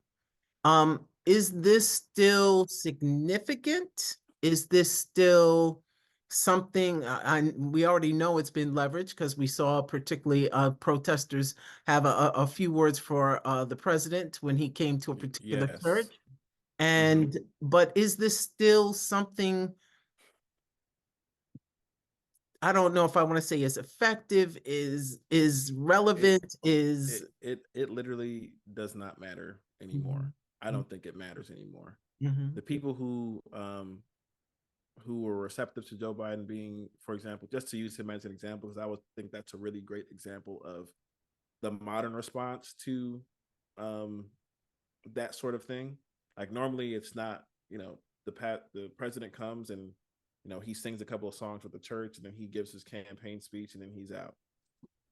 Is this still significant? Is this still something we already know it's been leveraged because we saw particularly protesters have a few words for the president when he came to a particular Yes. church. Mm-hmm. And but is this still something, I don't know if I want to say is effective, is It relevant, is it literally does not matter anymore. Mhm, I don't think it matters anymore. mhm, The people who were receptive to Joe Biden being, for example, just to use him as an example, because I would think that's a really great example of the modern response to um, that sort of thing. Like normally, it's not, the president comes and he sings a couple of songs with the church, and then he gives his campaign speech, and then he's out.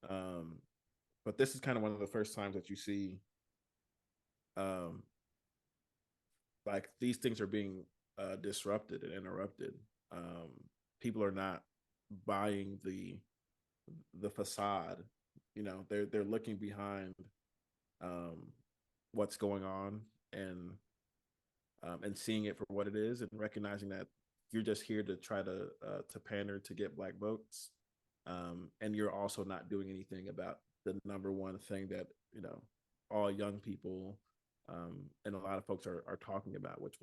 Um, but this is kind of one of the first times that you see um, like these things are being disrupted and interrupted. Um, People are not buying the facade. They're looking behind um, what's going on, and seeing it for what it is, and recognizing that you're just here to try to pander to get Black votes, and you're also not doing anything about the number one thing that all young people and a lot of folks are talking about, which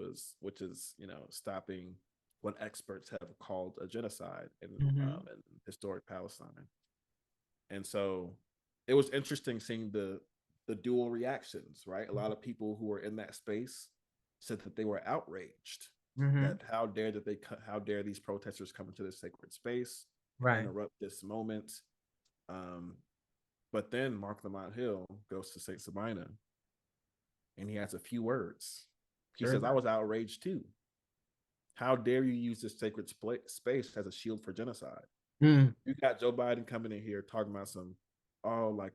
is stopping what experts have called a genocide mhm, in historic Palestine. And so it was interesting seeing the dual reactions, right? A lot of people who were in that space said that they were outraged, mhm, that how dare these protesters come into this sacred space and right, interrupt this moment. Um, but then Mark Lamont Hill goes to St. Sabina and he has a few words. He sure says, "I enough. was outraged too. How dare you use this sacred space as a shield for genocide?" Mm, You got Joe Biden coming in here talking about like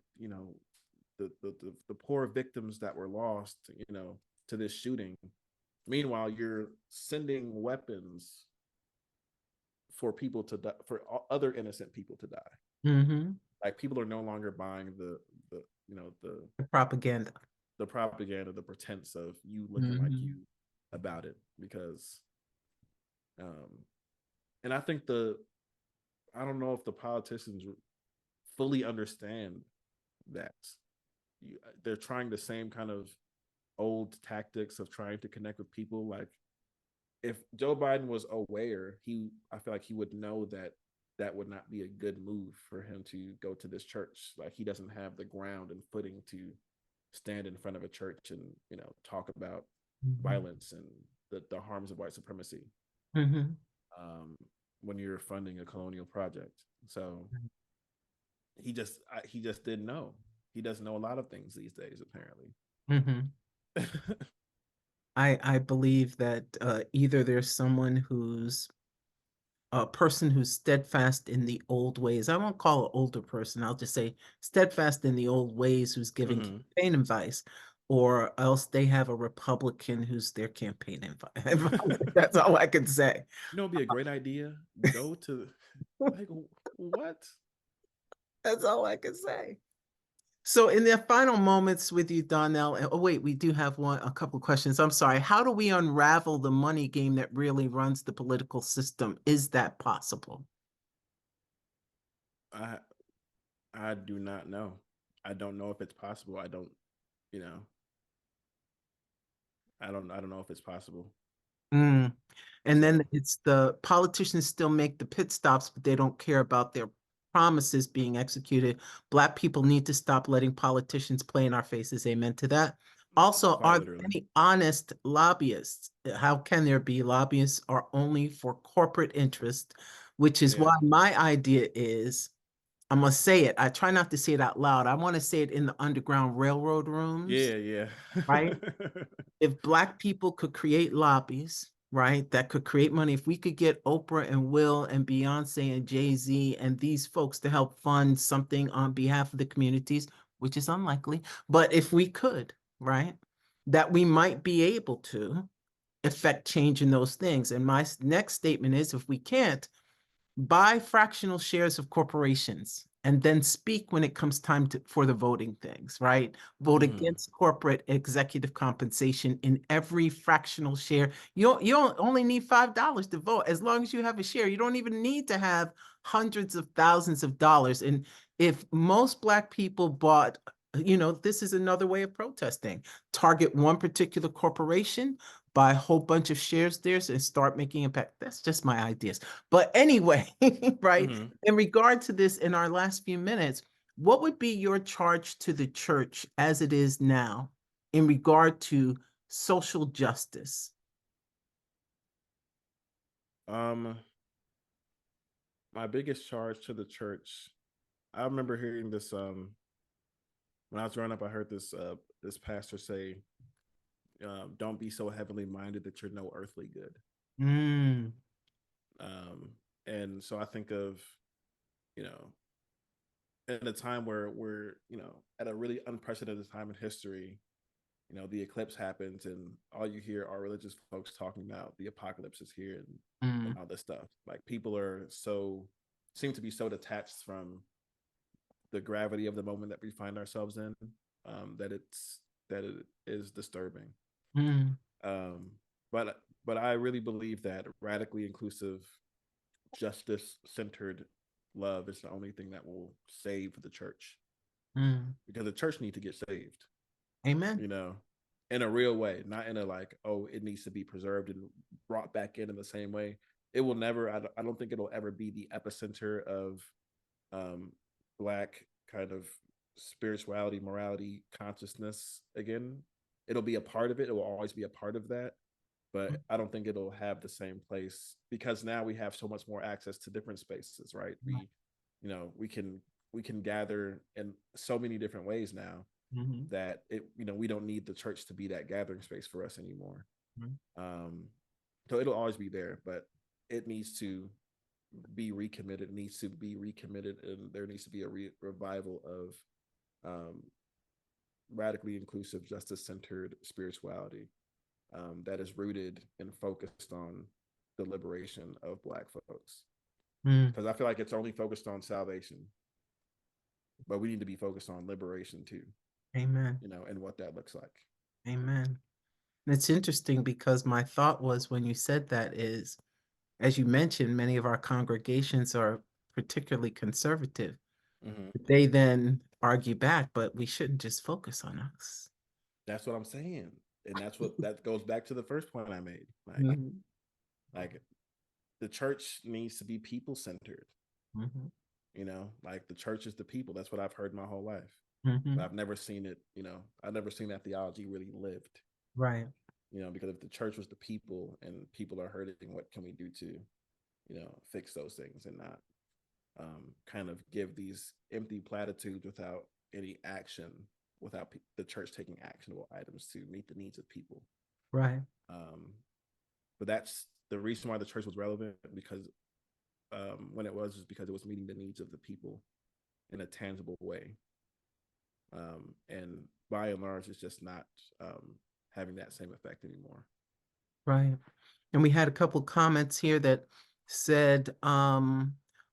the poor victims that were lost, to this shooting. Meanwhile, you're sending weapons for people to die, for other innocent people to die. mhm. Like people are no longer buying the you know The propaganda. the propaganda, the pretense of you looking like you Mhm, about it, because um and I think I don't know if the politicians fully understand that they're trying the same kind of old tactics of trying to connect with people. Like if Joe Biden was aware, I feel like he would know that that would not be a good move for him to go to this church. Like he doesn't have the ground and footing to stand in front of a church and talk about mhm, violence and the harms of white supremacy. mhm. when you're funding a colonial project. So he just didn't know. He doesn't know a lot of things these days, apparently. Mhm. I believe that either there's someone who's a person who's steadfast in the old ways. I won't call an older person. I'll just say steadfast in the old ways who's giving Hmm. campaign advice, or else they have a Republican who's their campaign advice. That's all I can say. You know, it'd be a great idea. Go to like what? That's all I can say. So in the final moments with you, Donnell, oh wait, we do have a couple of questions. I'm sorry. How do we unravel the money game that really runs the political system? Is that possible? I I do not know. I don't know if it's possible. I don't, you know, I don't know if it's possible. Mm. And then So it's the politicians still make the pit stops, but they don't care about their promises being executed. Black people need to stop letting politicians play in our faces. Amen to that. Also, quite are there literally. any honest lobbyists? How can there be? Lobbyists are only for corporate interest, which is Yeah. why my idea is I'm gonna say it. I try not to say it out loud. I want to say it in the Underground Railroad rooms, Yeah, yeah. right? If Black people could create lobbies, right, that could create money, if we could get Oprah and Will and Beyonce and Jay-Z and these folks to help fund something on behalf of the communities, which is unlikely, but if we could, right, that we might be able to affect change in those things. And my next statement is if we can't, buy fractional shares of corporations and then speak when it comes time for the voting things, right? Vote Hmm. against corporate executive compensation in every fractional share. You don't only need $5 to vote as long as you have a share. You don't even need to have hundreds of thousands of dollars. And if most Black people bought, this is another way of protesting. Target one particular corporation, buy a whole bunch of shares there and start making impact. That's just my ideas. But anyway, right, Hmm. in regard to this, in our last few minutes, what would be your charge to the church as it is now in regard to social justice? Um, my biggest charge to the church. I remember hearing this when I was growing up. I heard this pastor say, "Don't be so heavenly minded that you're no earthly good." Mm, And so I think of, you know, in a time where we're, at a really unprecedented time in history. The eclipse happens, and all you hear are religious folks talking about the apocalypse is here and mm, all this stuff. Like people are so seem to be so detached from the gravity of the moment that we find ourselves in, that it is disturbing. mm, Um, but I really believe that radically inclusive, justice centered love is the only thing that will save the church, mm. because the church need to get saved, Amen. you know, in a real way, not in a like, oh, it needs to be preserved and brought back in the same way. It will never. I don't think it'll ever be the epicenter of um, black kind of spirituality, morality, consciousness again. It'll be a part of it. It will always be a part of that, but I don't think it'll have the same place because now we have so much more access to different spaces, right? We we can gather in so many different ways now Mhm, that we don't need the church to be that gathering space for us anymore. mhm, Um, so it'll always be there, but it needs to be recommitted. It needs to be recommitted, and there needs to be a revival of um, radically inclusive, justice centered spirituality that is rooted and focused on the liberation of Black folks. mm. Because I feel like it's only focused on salvation, but we need to be focused on liberation too, Amen. and what that looks like. Amen. And it's interesting because my thought was when you said that is, as you mentioned, many of our congregations are particularly conservative. Mm-hmm. They then argue back, but we shouldn't just focus on us. That's what I'm saying, and that goes back to the first point I made. Mhm, Like the church needs to be people centered. mhm, Like the church is the people. That's what I've heard my whole life, but mhm. I've never seen it. I've never seen that theology really lived. Right. Because if the church was the people and people are hurting, what can we do to fix those things and not kind of give these empty platitudes without any action, without the church taking actionable items to meet the needs of people. Right. Um, but that's the reason why the church was relevant, because when it was because it was meeting the needs of the people in a tangible way. And by and large, it's just not having that same effect anymore. Right. And we had a couple comments here that said,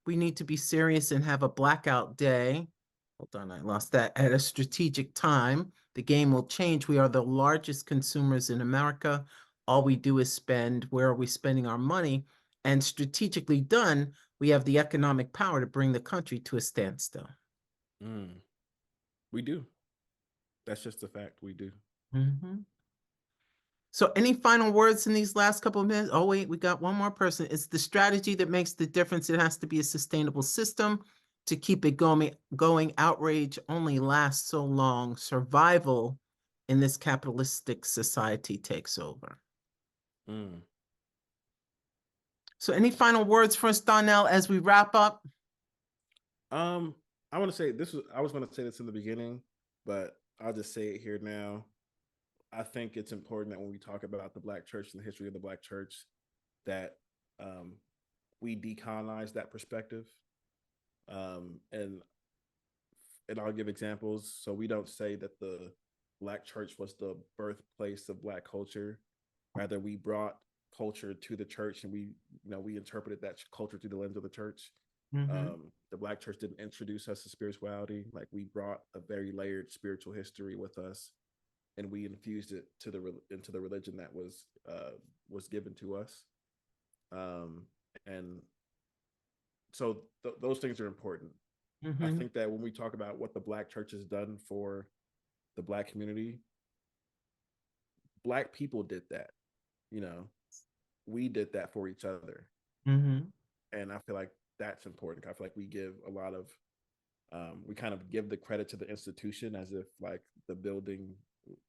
we need to be serious and have a blackout day. Hold on, I lost that. At a strategic time. The game will change. We are the largest consumers in America. All we do is spend. Where are we spending our money? And strategically done, we have the economic power to bring the country to a standstill. Mm, we do. That's just a fact. We do. Mhm. So any final words in these last couple of minutes? Oh, wait, we got one more person. It's the strategy that makes the difference. It has to be a sustainable system to keep it going. Outrage only lasts so long. Survival in this capitalistic society takes over. Mm. So any final words for us, Donnell, as we wrap up? Um, I want to say this was. I was going to say this in the beginning, but I'll just say it here now. I think it's important that when we talk about the Black church and the history of the Black church, that um, we decolonize that perspective. And I'll give examples. So we don't say that the Black church was the birthplace of Black culture. Rather, we brought culture to the church, and we interpreted that culture through the lens of the church. Mm-hmm. The Black church didn't introduce us to spirituality. Like, we brought a very layered spiritual history with us, and we infused it into the religion that was given to us. And so those things are important. I Mm-hmm. think that when we talk about what the Black church has done for the Black community, Black people did that. You know, we did that for each other, Mm-hmm. and I feel like that's important. I feel like we give a lot of we kind of give the credit to the institution as if like the building,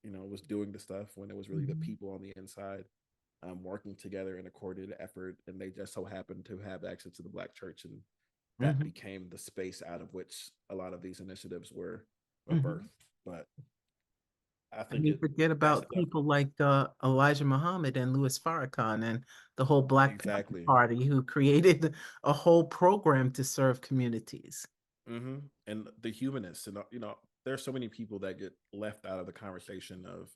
was doing the stuff, when it was really the Mm-hmm. people on the inside working together in a coordinated effort, and they just so happened to have access to the Black church, and that Mm-hmm. became the space out of which a lot of these initiatives were Mm-hmm. birthed. But I And think you forget that's about definitely people like Elijah Muhammad and Louis Farrakhan and the whole Black Panther exactly. Party, who created a whole program to serve communities. And the humanists, and there are so many people that get left out of the conversation of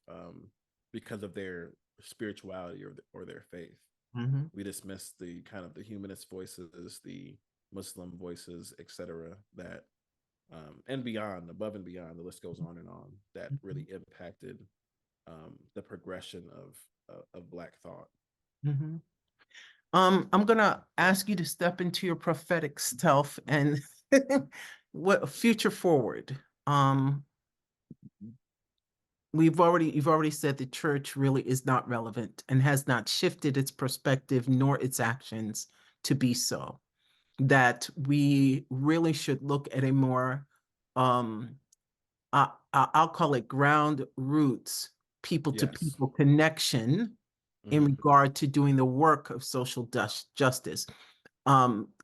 because of their spirituality or their faith. Mm-hmm. We dismiss the kind of the humanist voices, the Muslim voices, etc. That and beyond, above and beyond, the list goes on and on. That really impacted the progression of Black thought. Mm-hmm. I'm gonna ask you to step into your prophetic self and what future forward. Um, you've already said the church really is not relevant and has not shifted its perspective nor its actions to be so. That we really should look at a more um I'll call it ground roots, people to Yes. people connection in Mm-hmm. regard to doing the work of social justice.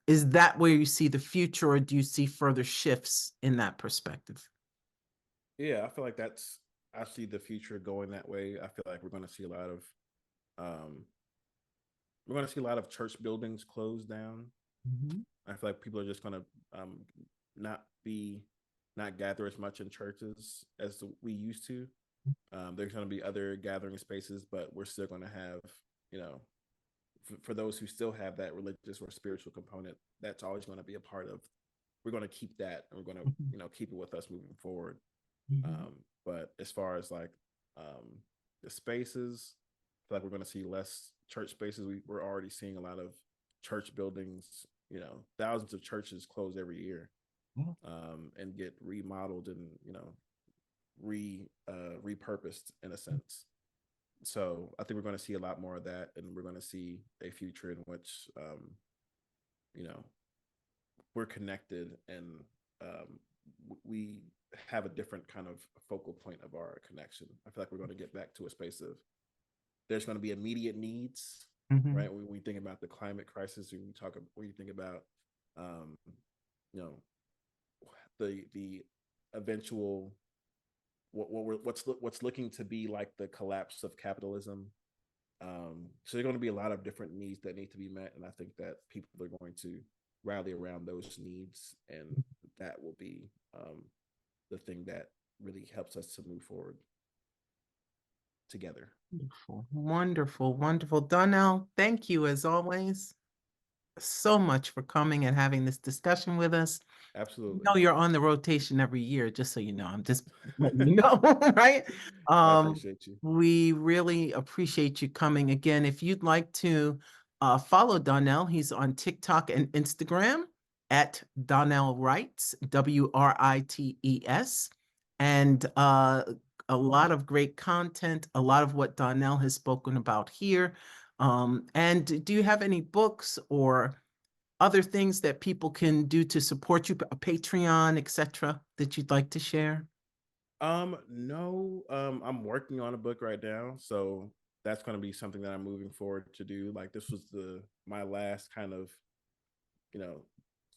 Is that where you see the future, or do you see further shifts in that perspective? Yeah, I feel like I see the future going that way. I feel like um, we're going to see a lot of church buildings closed down. Mhm. I feel like people are just going to um, not be not gather as much in churches as we used to. There's going to be other gathering spaces, but we're still going to have, you know, for those who still have that religious or spiritual component, that's always going to be a part of. We're going to keep that, and we're going to, Mhm. keep it with us moving forward. Mhm. But as far as like the spaces, I feel like we're going to see less church spaces. We're already seeing a lot of church buildings. Thousands of churches close every year Mhm. and get remodeled and repurposed in a sense. So I think we're going to see a lot more of that, and we're going to see a future in which you know we're connected, and um, we have a different kind of focal point of our connection. I feel like we're going to get back to a space of there's going to be immediate needs, Mhm. right? When we think about the climate crisis, when you think about, um, you know, the eventual what's looking to be like the collapse of capitalism. So there are going to be a lot of different needs that need to be met, and I think that people are going to rally around those needs, and that will be the thing that really helps us to move forward together. Wonderful, wonderful, wonderful. Donnell, thank you as always so much for coming and having this discussion with us. Absolutely. No, you're on the rotation every year, just so you know. I'm just letting you know, right? I Um, appreciate you. we really appreciate you coming again. If you'd like to follow Donnell, he's on TikTok and Instagram at Donnell Writes, Writes, and a lot of great content, a lot of what Donnell has spoken about here. And do you have any books or other things that people can do to support you, a Patreon, etc., that you'd like to share? No, I'm working on a book right now, so that's going to be something that I'm moving forward to do. Like this was my last kind of, you know,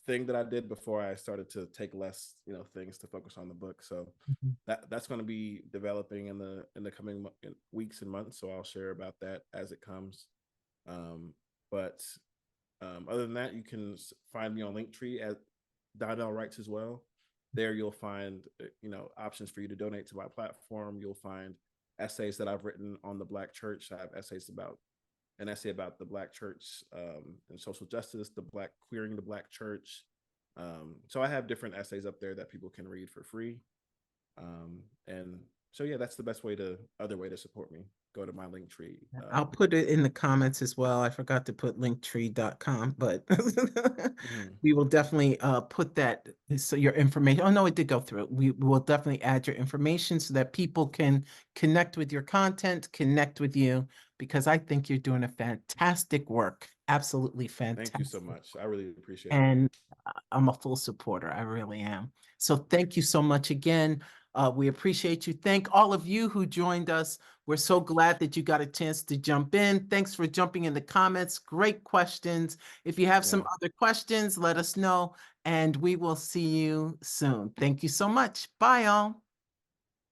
thing that I did before I started to take less, things to focus on the book. So Mhm. that's going to be developing in the coming weeks and months. So I'll share about that as it comes. But Other than that, you can find me on Linktree at Donnell Writes as well. There you'll find options for you to donate to my platform. You'll find essays that I've written on the Black church. I have essays about an essay about the Black church and social justice, the Black queering the Black church. So I have different essays up there that people can read for free. And so yeah, that's the best other way to support me. Go to my link tree. I'll put it in the comments as well. I forgot to put linktree.com, but Mhm. we will definitely put that so your information. Oh no, it did go through. We will definitely add your information so that people can connect with your content, connect with you, because I think you're doing a fantastic work. Absolutely Thank you so fantastic. much. I really appreciate it. And I'm a full supporter. I really am. So thank you so much again. We appreciate you. Thank all of you who joined us. We're so glad that you got a chance to jump in. Thanks for jumping in the comments. Great questions. If you have some Yeah. other questions, let us know, and we will see you soon. Thank you so much. Bye, all.